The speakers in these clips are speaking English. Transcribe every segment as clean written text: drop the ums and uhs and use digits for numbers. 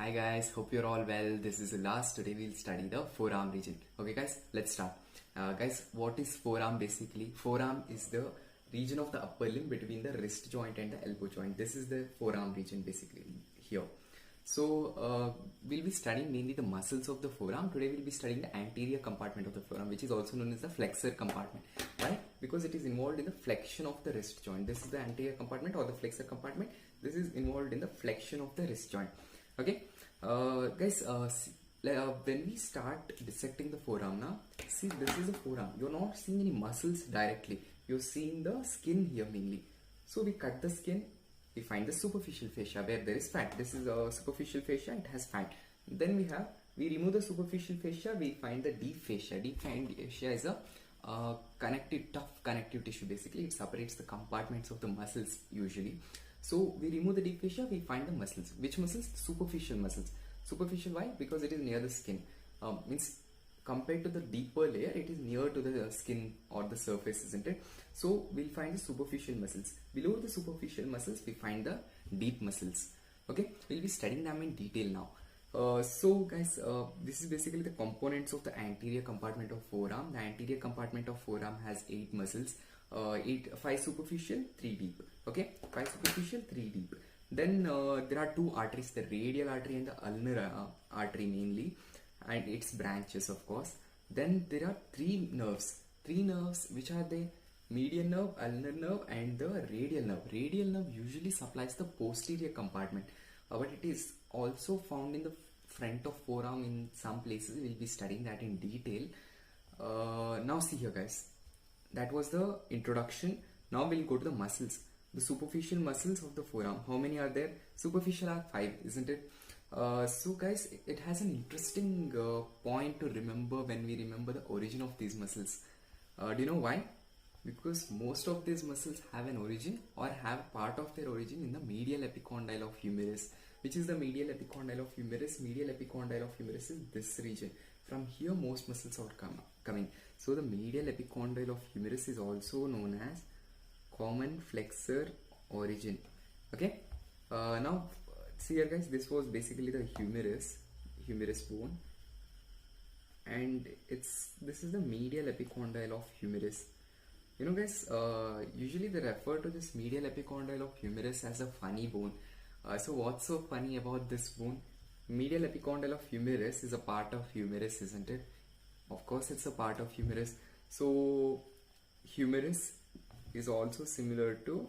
Hi guys, hope you're all well. This is Ulas. Today we'll study the forearm region. Okay guys, let's start. Guys, what is forearm basically? Forearm is the region of the upper limb between the wrist joint and the elbow joint. This is the forearm region basically here. So we'll be studying mainly the muscles of the forearm. Today we'll be studying the anterior compartment of the forearm, which is also known as the flexor compartment. Why? Because it is involved in the flexion of the wrist joint. This is the anterior compartment or the flexor compartment. This is involved in the flexion of the wrist joint. Okay, guys, when we start dissecting the forearm now, see, this is a forearm. You're not seeing any muscles directly. You're seeing the skin here mainly. So we cut the skin, we find the superficial fascia where there is fat. This is a superficial fascia, it has fat. Then we remove the superficial fascia, we find the deep fascia. Deep fascia is a tough connective tissue basically. It separates the compartments of the muscles usually. So we remove the deep fascia, we find the muscles. Which muscles? Superficial muscles. Superficial, why? Because it is near the skin. Means compared to the deeper layer, it is near to the skin or the surface, isn't it? So we'll find the superficial muscles. Below the superficial muscles, we find the deep muscles. Okay, we'll be studying them in detail now. So guys, this is basically the components of the anterior compartment of forearm. The anterior compartment of forearm has 8 muscles. 5 superficial, 3 deep. Okay, 5 superficial, 3 deep. Then there are 2 arteries, the radial artery and the ulnar artery mainly, and its branches of course. Then there are 3 nerves. 3 nerves, which are the median nerve, ulnar nerve and the radial nerve. Radial nerve usually supplies the posterior compartment, but it is also found in the front of forearm in some places. We'll be studying that in detail. Now see here guys, that was the introduction. Now we'll go to the muscles, the superficial muscles of the forearm. How many are there? Superficial are 5, isn't it? So guys, it has an interesting point to remember when we remember the origin of these muscles. Do you know why? Because most of these muscles have an origin or have part of their origin in the medial epicondyle of humerus. Which is the medial epicondyle of humerus? Medial epicondyle of humerus is this region. From here most muscles are coming. So the medial epicondyle of humerus is also known as common flexor origin. Okay, now see here guys, this was basically the humerus bone, and this is the medial epicondyle of humerus. You know guys, usually they refer to this medial epicondyle of humerus as a funny bone. So what's so funny about this bone? Medial epicondyle of humerus is a part of humerus, isn't it? Of course it's a part of humerus. So humerus is also similar to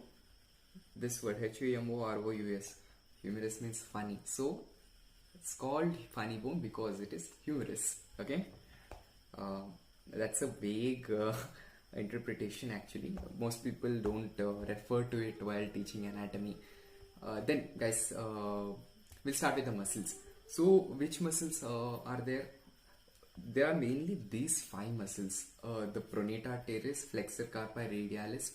this word, H-U-M-O-R-O-U-S. Humerus means funny. So it's called funny bone because it is humerus. Okay, that's a vague interpretation actually. Most people don't refer to it while teaching anatomy. Then guys, we'll start with the muscles. So which muscles are there? There are mainly these 5 muscles, the pronator teres, flexor carpi radialis,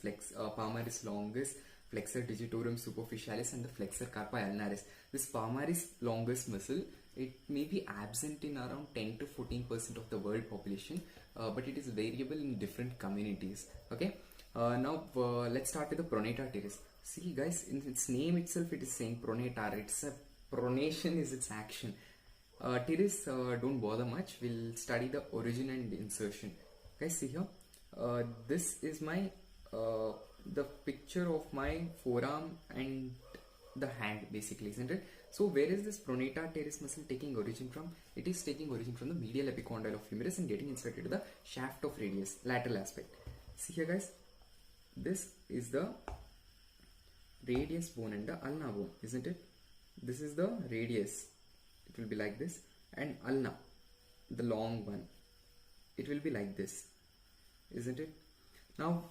palmaris longus, flexor digitorum superficialis and the flexor carpi ulnaris. This palmaris longus muscle, it may be absent in around 10 to 14% of the world population, but it is variable in different communities. Okay, now let's start with the pronator teres. See guys, in its name itself it is saying pronator. It's a pronation is its action. Teres don't bother much. We'll study the origin and insertion. Guys, see here, this is my the picture of my forearm and the hand basically, isn't it? So where is this pronator teres muscle taking origin from? It is taking origin from the medial epicondyle of humerus and getting inserted to the shaft of radius, lateral aspect. See here guys, this is the radius bone and the ulna bone, isn't it? This is the radius, it will be like this, and ulna, the long one, it will be like this, isn't it? Now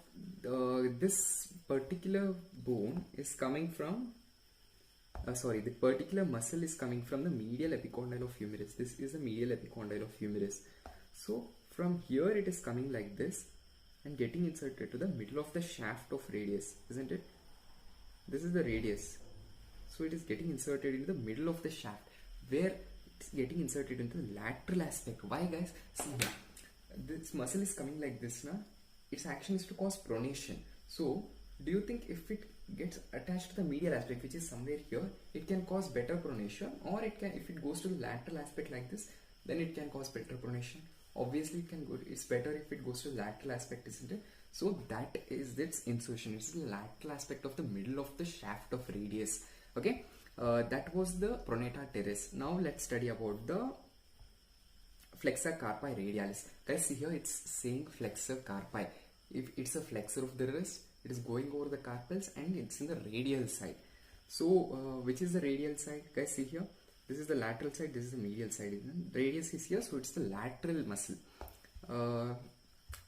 this particular bone is coming from the particular muscle is coming from the medial epicondyle of humerus. This is the medial epicondyle of humerus. So from here it is coming like this and getting inserted to the middle of the shaft of radius, isn't it? This is the radius. So it is getting inserted into the middle of the shaft, where it's getting inserted into the lateral aspect. Why guys? See here, this muscle is coming like this now. Its action is to cause pronation. So do you think if it gets attached to the medial aspect, which is somewhere here, it can cause better pronation, or it can, if it goes to the lateral aspect like this, then it can cause better pronation. Obviously it can go, it's better if it goes to the lateral aspect, isn't it? So that is its insertion. It's the lateral aspect of the middle of the shaft of radius. Okay, that was the pronata teres. Now let's study about the flexor carpi radialis. Guys, see here it's saying flexor carpi. If it's a flexor of the wrist, it is going over the carpals and it's in the radial side. So which is the radial side? Guys, see here, this is the lateral side, this is the medial side. Radius is here, so it's the lateral muscle.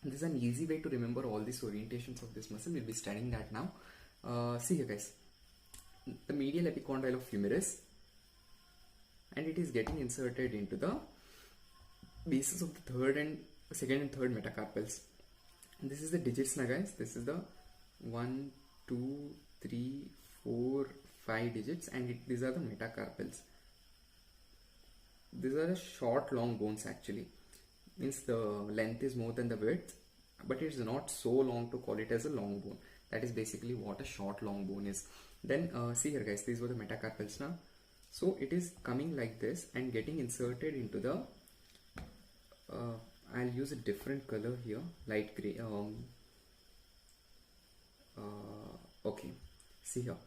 This is an easy way to remember all these orientations of this muscle. We'll be studying that now. See here, guys, the medial epicondyle of humerus, and it is getting inserted into the bases of the second and third metacarpals. And this is the digits now, guys. This is the 1, 2, 3, 4, 5 digits, and these are the metacarpals. These are the short long bones actually. Means the length is more than the width, but it is not so long to call it as a long bone. That is basically what a short long bone is. Then see here, guys, these were the metacarpals now. So it is coming like this and getting inserted into the I'll use a different color here, light gray. Okay, see here,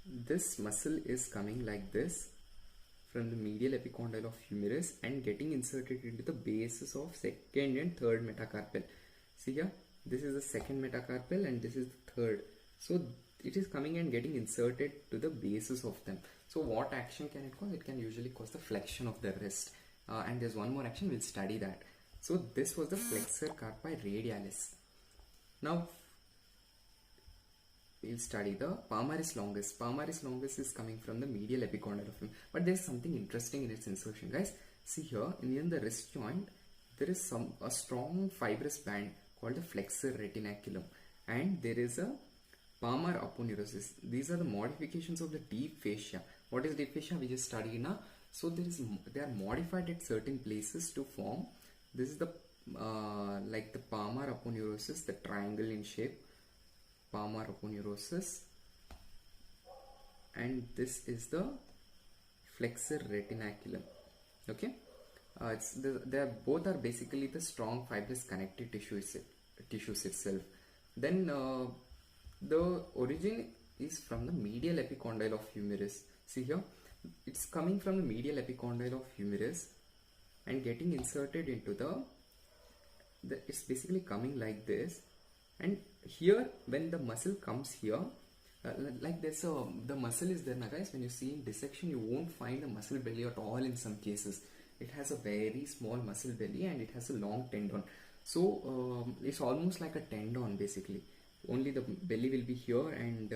this muscle is coming like this from the medial epicondyle of humerus and getting inserted into the bases of second and third metacarpal. See here, this is the second metacarpal and this is the third. So it is coming and getting inserted to the bases of them. So what action can it cause? It can usually cause the flexion of the wrist. And there's one more action, we'll study that. So this was the flexor carpi radialis. Now we'll study the palmaris longus. Palmaris longus is coming from the medial epicondyle of him. But there's something interesting in its insertion, guys. See here, in the wrist joint, there is a strong fibrous band called the flexor retinaculum, and there is a palmar aponeurosis. These are the modifications of the deep fascia. What is deep fascia? We just studied now. So they are modified at certain places to form. This is the like the palmar aponeurosis, the triangle in shape, palmar aponeurosis, and this is the flexor retinaculum. Okay, they both are basically the strong fibrous connective tissues itself. Then the origin is from the medial epicondyle of humerus. See here, it's coming from the medial epicondyle of humerus and getting inserted into it's basically coming like this. And here, when the muscle comes here, like this, the muscle is there now, guys. When you see in dissection, you won't find a muscle belly at all in some cases. It has a very small muscle belly and it has a long tendon. So it's almost like a tendon basically. Only the belly will be here and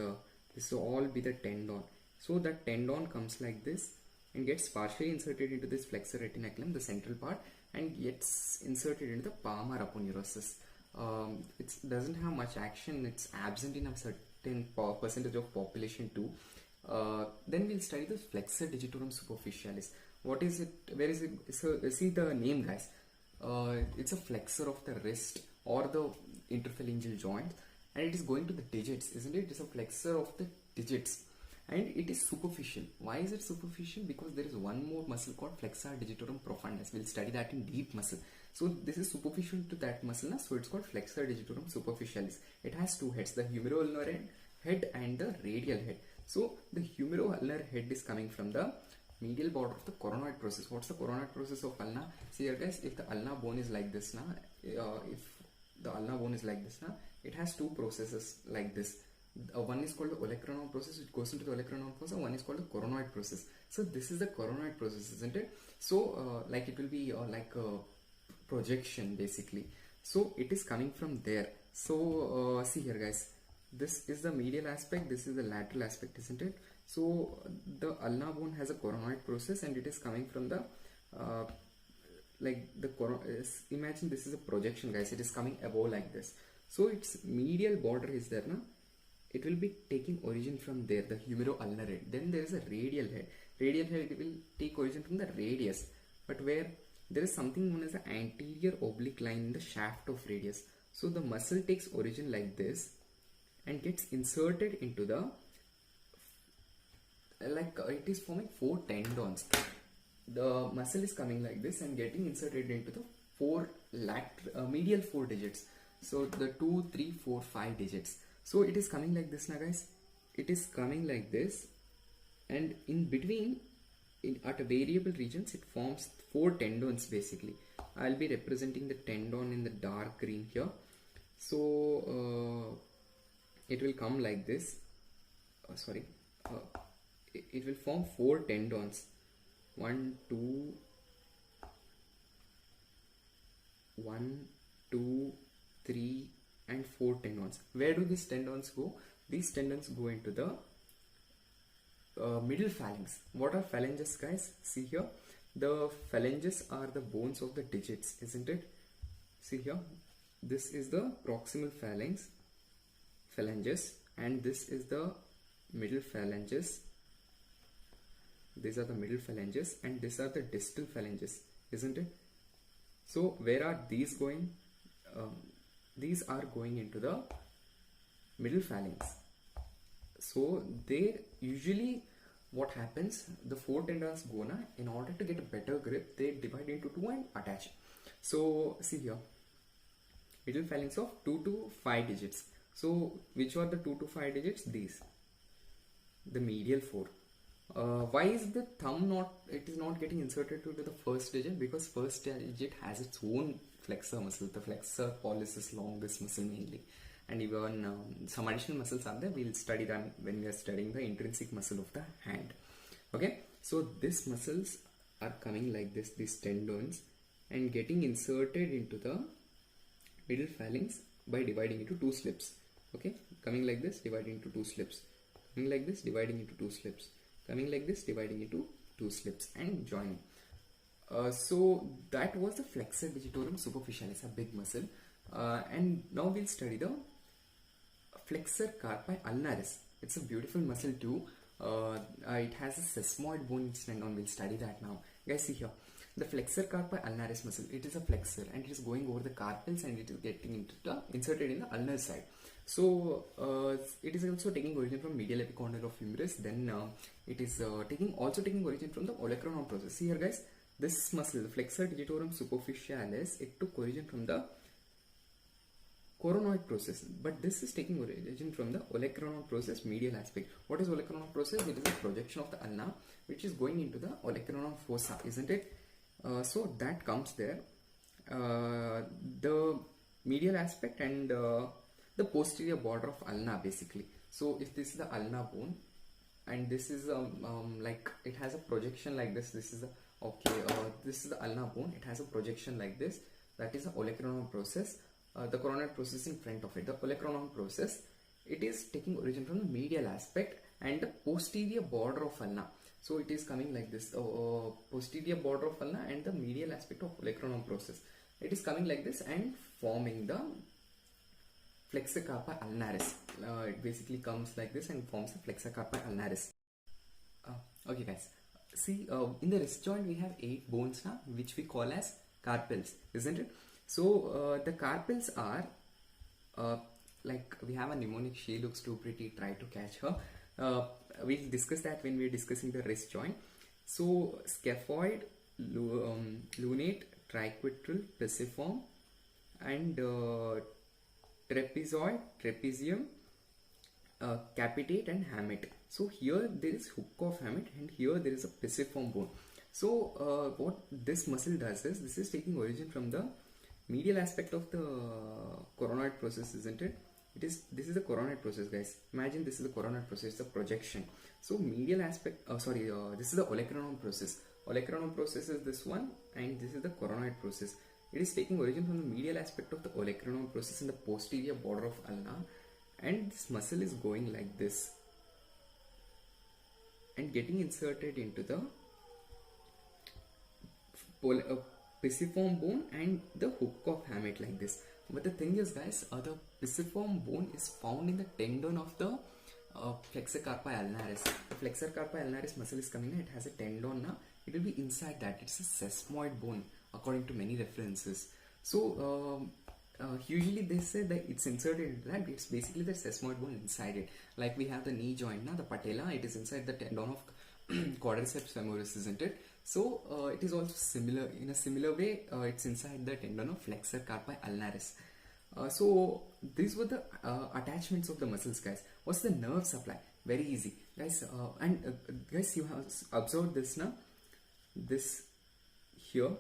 this will all be the tendon. So that tendon comes like this and gets partially inserted into this flexor retinaculum, the central part, and gets inserted into the palmar aponeurosis. It doesn't have much action. It's absent in a certain percentage of population too. Then we'll study the flexor digitorum superficialis. What is it? Where is it? So see the name, guys. It's a flexor of the wrist or the interphalangeal joint, and it is going to the digits, isn't it? It's a flexor of the digits, and it is superficial. Why is it superficial? Because there is one more muscle called flexor digitorum profundus. We'll study that in deep muscle. So this is superficial to that muscle, so it's called flexor digitorum superficialis. It has two heads, the humeroulnar head and the radial head. So the humeroulnar head is coming from the medial border of the coronoid process. What's the coronoid process of ulna? See here, guys, if the ulna bone is like this now, it has two processes like this. One is called the olecranon process, which goes into the olecranon process. One is called the coronoid process. So this is the coronoid process, isn't it? So like it will be like a projection basically. So it is coming from there. So see here, guys, this is the medial aspect, this is the lateral aspect, isn't it? So the ulna bone has a coronoid process and it is coming from the imagine this is a projection, guys. It is coming above like this. So its medial border is there now. It will be taking origin from there, the humeroulnar head. Then there is a radial head. Radial head will take origin from the radius, but where there is something known as the anterior oblique line in the shaft of radius. So the muscle takes origin like this and gets inserted into the it is forming 4 tendons. The muscle is coming like this and getting inserted into the 4 medial 4 digits. So the 2, 3, 4, 5 digits. So it is coming like this now, guys. It is coming like this, and in between, at a variable regions, it forms 4 tendons basically. I'll be representing the tendon in the dark green here. So it will come like this. It will form 4 tendons. 1, 2, 3 and 4 tendons. Where do these tendons go? These tendons go into the middle phalanx. What are phalanges, guys? See here, the phalanges are the bones of the digits, isn't it? See here, this is the proximal phalanges, and this is the middle phalanges. These are the middle phalanges, and these are the distal phalanges, isn't it? So where are these going? These are going into the middle phalanx. So they usually, what happens, the 4 tendons go na, in order to get a better grip, they divide into 2 and attach. So see here, middle phalanx of 2 to 5 digits. So which are the 2 to 5 digits? These, the medial 4. Why is the thumb not getting inserted into the first digit? Because first digit has its own flexor muscle, the flexor pollicis longus muscle mainly, and even some additional muscles are there. We'll study them when we are studying the intrinsic muscle of the hand. Okay, so these muscles are coming like this, these tendons, and getting inserted into the middle phalanx by dividing into 2 slips. Okay, coming like this, dividing into 2 slips, coming like this, dividing into 2 slips, coming like this, dividing into 2 slips, and joining. So that was the flexor digitorum superficialis, a big muscle. And now we'll study the flexor carpi ulnaris. It's a beautiful muscle too. It has a sesamoid bone in its tendon. We'll study that now. Guys, see here, the flexor carpi ulnaris muscle. It is a flexor, and it is going over the carpals, and it is getting inserted in the ulnar side. So it is also taking origin from medial epicondyle of humerus. Then it is taking origin from the olecranon process. See here, guys, this muscle, the flexor digitorum superficialis, it took origin from the coronoid process, but this is taking origin from the olecranon process medial aspect. What is olecranon process? It is a projection of the ulna which is going into the olecranon fossa, isn't it? So that comes there. The medial aspect and the posterior border of ulna basically. So if this is the ulna bone, and this is like it has a projection like this. This is the this is the ulna bone. It has a projection like this. That is the olecranon process. The coronoid process in front of it. The olecranon process, it is taking origin from the medial aspect and the posterior border of ulna. So it is coming like this. Posterior border of ulna and the medial aspect of olecranon process. It is coming like this and forming the flexor carpi ulnaris. It basically comes like this and forms the flexor carpi ulnaris. Okay, guys. See, in the wrist joint we have 8 bones now, which we call as carpals, isn't it? So the carpals are like we have a mnemonic. She looks too pretty. Try to catch her. We'll discuss that when we're discussing the wrist joint. So scaphoid, lunate, triquetral, pisiform, and trapezoid, trapezium, capitate, and hamate. So here there is hook of hamate, and here there is a pisiform bone. So what this muscle does is, this is taking origin from the medial aspect of the coronoid process, isn't it? This is the coronoid process, guys. Imagine this is the coronoid process, the projection. So medial aspect, this is the olecranon process. Olecranon process is this one, and this is the coronoid process. It is taking origin from the medial aspect of the olecranon process in the posterior border of ulna, and this muscle is going like this and getting inserted into the pisiform bone and the hook of hamate like this. But the thing is, guys, the pisiform bone is found in the tendon of the flexor carpi ulnaris. The flexor carpi ulnaris muscle is coming in. It has a tendon now. It will be inside that. It's a sesamoid bone according to many references. So usually they say that it's inserted into that. It's basically the sesamoid bone inside it. Like we have the knee joint, the patella, it is inside the tendon of quadriceps femoris, isn't it? So it is also similar, in a similar way, it's inside the tendon of flexor carpi ulnaris. So these were the attachments of the muscles, guys. What's the nerve supply? Very easy, guys. Guys, you have observed this now. This here,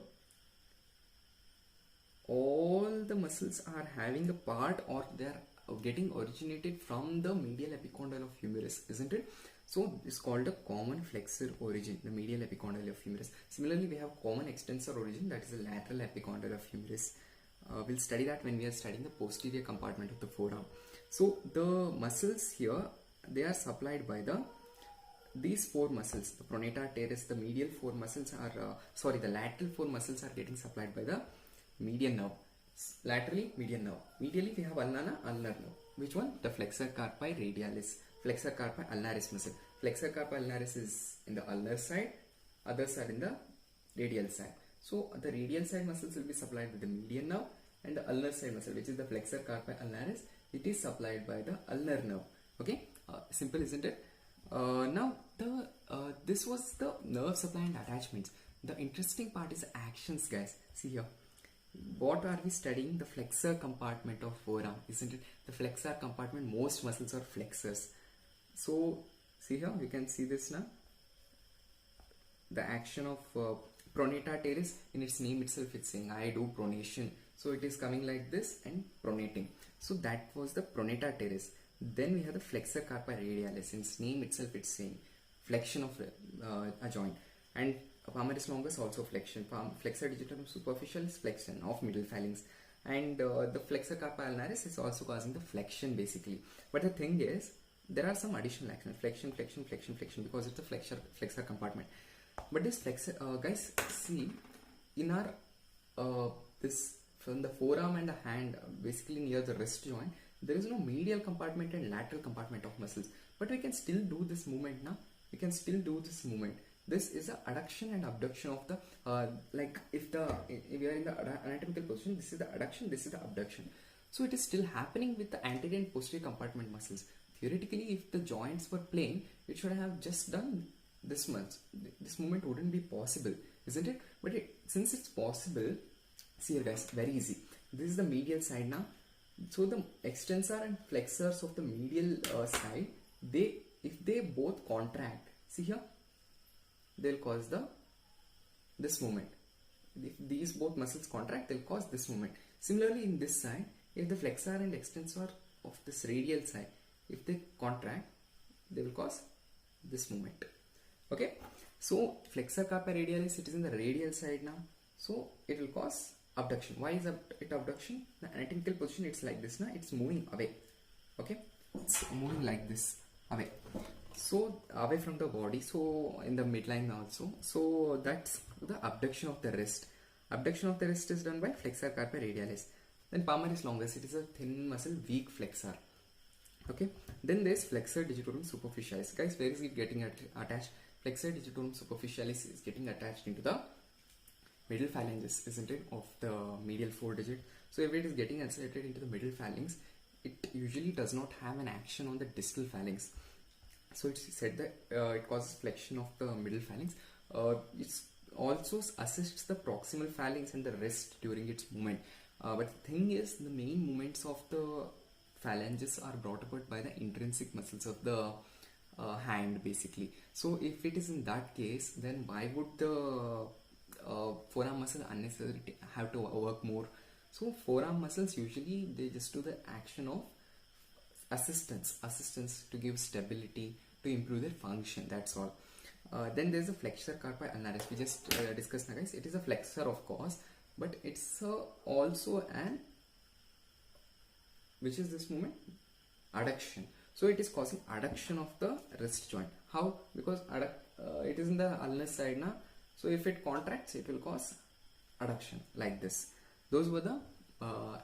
all the muscles are having a part, or they are getting originated from the medial epicondyle of humerus, isn't it? So it's called a common flexor origin, the medial epicondyle of humerus. Similarly, we have common extensor origin, that is the lateral epicondyle of humerus. We'll study that when we are studying the posterior compartment of the forearm. So the muscles here, they are supplied by these four muscles. The pronator teres, the medial four muscles are the lateral four muscles are getting supplied by the median nerve. Laterally, median nerve. Medially, we have ulnar nerve. Which one? The flexor carpi radialis, flexor carpi ulnaris muscle. Flexor carpi ulnaris is in the ulnar side, others are in the radial side. So the radial side muscles will be supplied with the median nerve, and the ulnar side muscle, which is the flexor carpi ulnaris, it is supplied by the ulnar nerve. Okay, simple, isn't it? Now this was the nerve supply and attachments. The interesting part is actions, guys. See here, what are we studying? The flexor compartment of forearm, isn't it? The flexor compartment, most muscles are flexors. So see here, you can see this now. The action of pronator teres, in its name itself it's saying I do pronation, so it is coming like this and pronating. So that was the pronator teres. Then we have the flexor carpi radialis. In its name itself it's saying flexion of a joint, and palmaris longus also flexion. Flexor digitorum superficialis, flexion of middle phalanx, and the flexor carpi ulnaris is also causing the flexion basically. But the thing is, there are some additional actions, flexion, because it's a flexor compartment. But this flexor, guys, see, in our this from the forearm and the hand, basically near the wrist joint, there is no medial compartment and lateral compartment of muscles, but we can still do this movement now. We can still do this movement. This is the adduction and abduction of the like if we are in the anatomical position, this is the adduction, this is the abduction. So it is still happening with the anterior and posterior compartment muscles. Theoretically, if the joints were plain, it should have just done this much. This movement wouldn't be possible, isn't it? But since it's possible, see here, guys, very easy. This is the medial side now. So the extensor and flexors of the medial side, if they both contract, see here, they'll cause this movement. If these both muscles contract, they'll cause this movement. Similarly, in this side, if the flexor and extensor of this radial side, if they contract, they will cause this movement. Okay, so flexor carpi radialis, it is in the radial side now, so it will cause abduction. Why is it abduction? The anatomical position, it's like this now, it's moving away. Okay, it's moving like this away, so away from the body, so in the midline also. So that's the abduction of the wrist. Abduction of the wrist is done by flexor carpi radialis. Then palmaris longus, it is a thin muscle, weak flexor. Okay, then there's flexor digitorum superficialis. Guys, where is it getting attached? Flexor digitorum superficialis is getting attached into the middle phalanges, isn't it, of the medial four digit. So if it is getting inserted into the middle phalanx, it usually does not have an action on the distal phalanx. So it's said that it causes flexion of the middle phalanx. It also assists the proximal phalanx and the wrist during its movement. But the thing is, the main movements of the phalanges are brought about by the intrinsic muscles of the hand basically. So if it is in that case, then why would the forearm muscle unnecessarily have to work more? So forearm muscles usually they just do the action of assistance to give stability, to improve their function, that's all. Then there's a flexor carpi ulnaris. We just discussed now, guys. It is a flexor, of course, but it's also an, which is this movement? Adduction. So it is causing adduction of the wrist joint. How? Because it is in the ulnar side now. So if it contracts, it will cause adduction like this. Those were the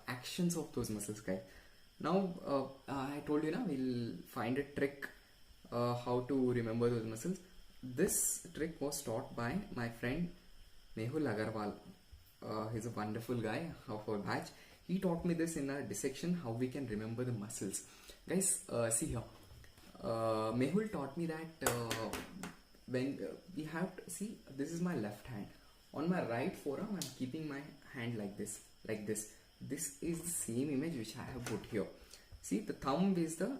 actions of those muscles, guys. Now I told you now, we'll find a trick how to remember those muscles. This trick was taught by my friend Mehul Agarwal. He's a wonderful guy of our batch. he taught me this in a dissection, how we can remember the muscles. Guys, see here. Mehul taught me that when we have to see, this is my left hand. On my right forearm, I'm keeping my hand like this, like this. This is the same image which I have put here. See, the thumb is the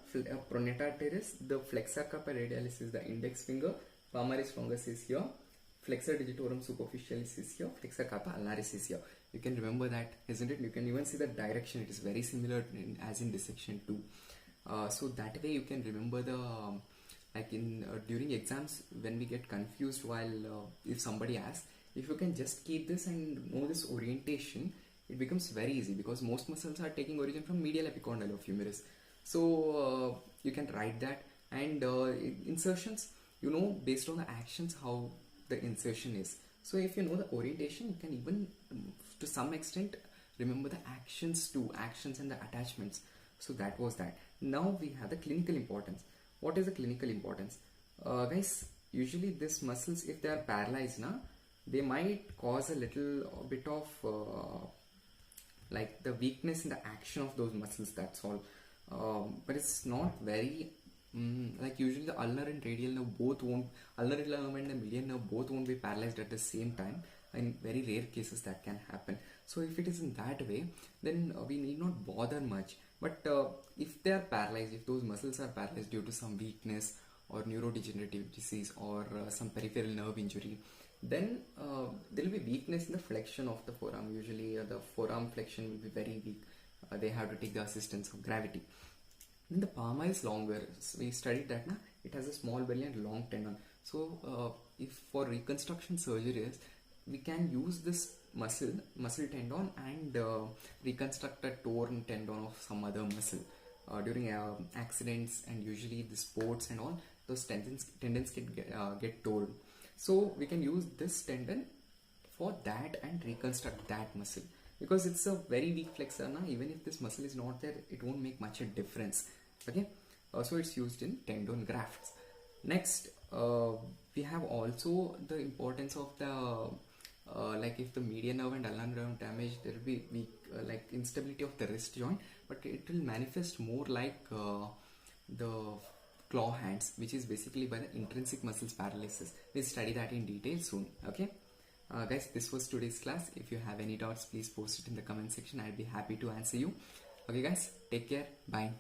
pronator teres, the flexor carpi radialis is the index finger, palmaris longus is here, flexor digitorum superficialis is here, flexor carpi ulnaris is here. You can remember that, isn't it? You can even see the direction. It is very similar as in dissection 2. So that way you can remember the like in during exams when we get confused while if somebody asks, if you can just keep this and know this orientation, it becomes very easy, because most muscles are taking origin from medial epicondyle of humerus. So you can write that, and insertions, you know, based on the actions how the insertion is. So if you know the orientation, you can even to some extent remember the actions too, actions and the attachments. So that was that. Now we have the clinical importance. What is the clinical importance? Guys, usually these muscles, if they are paralyzed now, they might cause a little bit of like the weakness in the action of those muscles, that's all. But it's not very like usually the ulnar and radial nerve both won't, ulnar nerve and the median nerve both won't be paralyzed at the same time. In very rare cases that can happen. So if it is in that way, then we need not bother much. But if they are paralyzed, if those muscles are paralyzed due to some weakness or neurodegenerative disease or some peripheral nerve injury, then there will be weakness in the flexion of the forearm. Usually the forearm flexion will be very weak. They have to take the assistance of gravity. Then the palma is longer. So we studied that now. It has a small belly and long tendon. So if for reconstruction surgeries, we can use this muscle tendon and reconstruct a torn tendon of some other muscle during accidents, and usually the sports and all, those tendons get torn. So we can use this tendon for that and reconstruct that muscle, because it's a very weak flexor now. Even if this muscle is not there, it won't make much a difference. Okay, so it's used in tendon grafts. Next, we have also the importance of the like if the median nerve and ulnar nerve damage, there will be weak like instability of the wrist joint, but it will manifest more like the claw hands, which is basically by the intrinsic muscles paralysis. We'll study that in detail soon. Okay, guys, this was today's class. If you have any doubts, please post it in the comment section. I'll be happy to answer you. Okay guys, take care, bye.